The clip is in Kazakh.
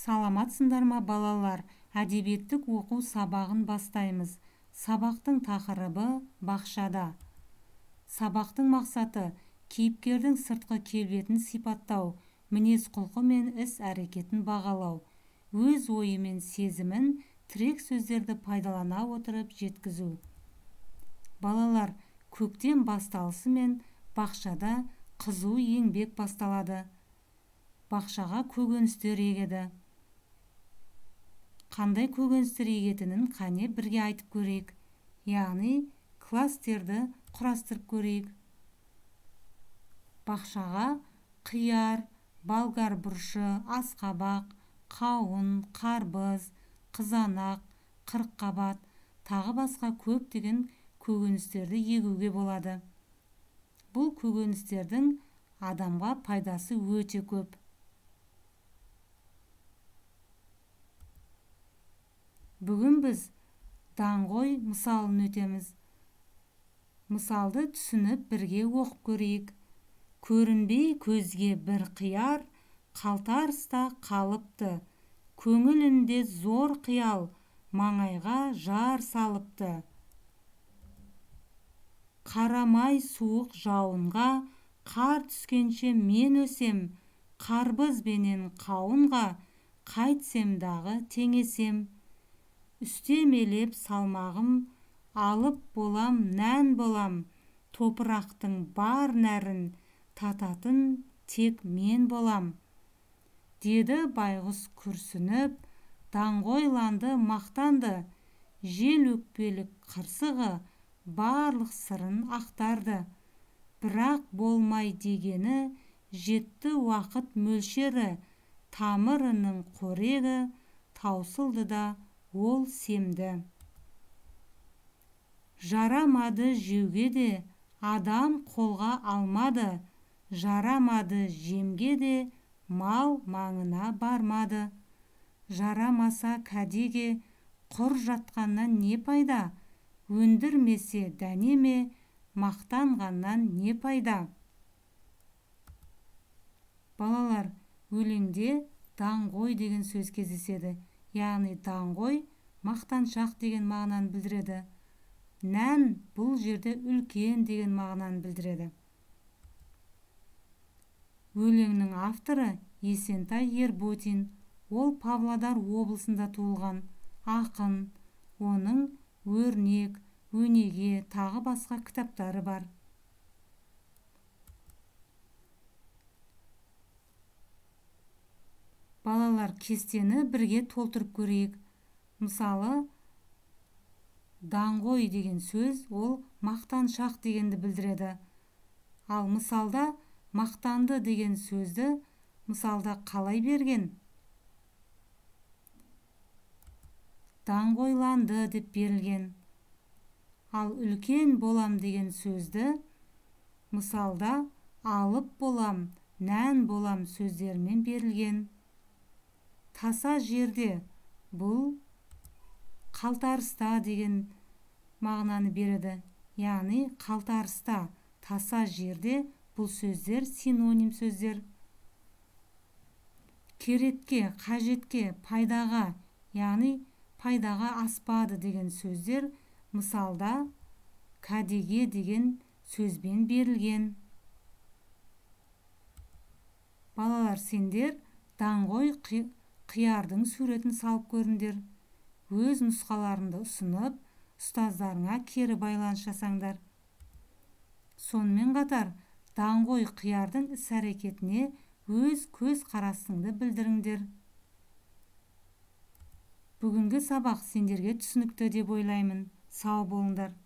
Саламатсыңдар ма балалар? Әдебиеттік оқу сабағын бастаймыз. Сабақтың тақырыбы бақшада. Сабақтың мақсаты кейіпкердің сыртқы келбетін сипаттау, мінез құлқы мен іс әрекетін бағалау, өз ойы мен сезімін тірек сөздерді пайдалана отырып жеткізу. Балалар, көктем басталысымен бақшада қызу еңбек басталады. Бақшаға көкөністер егеді. Қандай көкөністер егетінін қане бірге айтып көрейік. Яғни кластерді құрастырып көрейік. Бақшаға қияр, болгар бұрышы, асқабақ, қауын, қарбыз, қызанақ, қырыққабат, тағы басқа көптеген көкөністерді егуге болады. Бұл көкөністердің адамға пайдасы өте көп. Бүгін біз даңғой мысалын өтеміз. Мысалды түсініп бірге оқып көрейік. Көрінбей көзге бір қияр, қалтарыста қалыпты. Көңілінде зор қиял, маңайға жар салыпты. Қарамай суық жауынға, қар түскенше мен өсем, қарбыз бенен қауынға, қайтсем дағы теңесем. Үстемелеп салмағым, алып болам, нән болам, топырақтың бар нәрін тататын тек мен болам. Деді байғұс күрсініп, даңғойланды, мақтанды, жел өкпелік қырсығы барлық сырын ақтарды. Бірақ болмай дегені, жетті уақыт мөлшері, тамырының қорегі таусылды да ол семді. Жарамады жеуге де, адам қолға алмады, жарамады жемге де, мал маңына бармады. Жарамаса кәдеге, құр жатқаннан не пайда, өндірмесе дәнеме, мақтанғаннан не пайда. Балалар, өлеңде даңғой деген сөз кездеседі. Яғни даңғой мақтаншақ деген мағынаны білдіреді. Нән бұл жерде үлкен деген мағынаны білдіреді. Өлеңнің авторы Есентай Ерботин. Ол Павлодар облысында туылған ақын. Оның өрнек, өнеге, тағы басқа кітаптары бар. Балалар, кестені бірге толтырып көрейік. Мысалы, даңғой деген сөз ол мақтаншақ дегенді білдіреді. Ал мысалда мақтанды деген сөзді мысалда қалай берген? Даңғойланды деп берілген. Ал үлкен болам деген сөзді мысалда алып болам, нән болам сөздерімен берілген. Таса жерде бұл қалтарыста деген мағынаны береді. Яғни қалтарыста, таса жерде бұл сөздер синоним сөздер. Керекке, қажетке, пайдаға, яғни пайдаға аспады деген сөздер мысалда кәдеге деген сөзбен берілген. Балалар, сендер даңғой қиярдың суретін салып көріңдер. Өз нұсқаларында ұсынып, ұстаздарыңа кері байланыс жасаңдар. Сонымен қатар, даңғой қиярдың іс-әрекетіне өз көз қарасыңды білдіріңдер. Бүгінгі сабақ сендерге түсінікті деп ойлаймын. Сау болыңдар.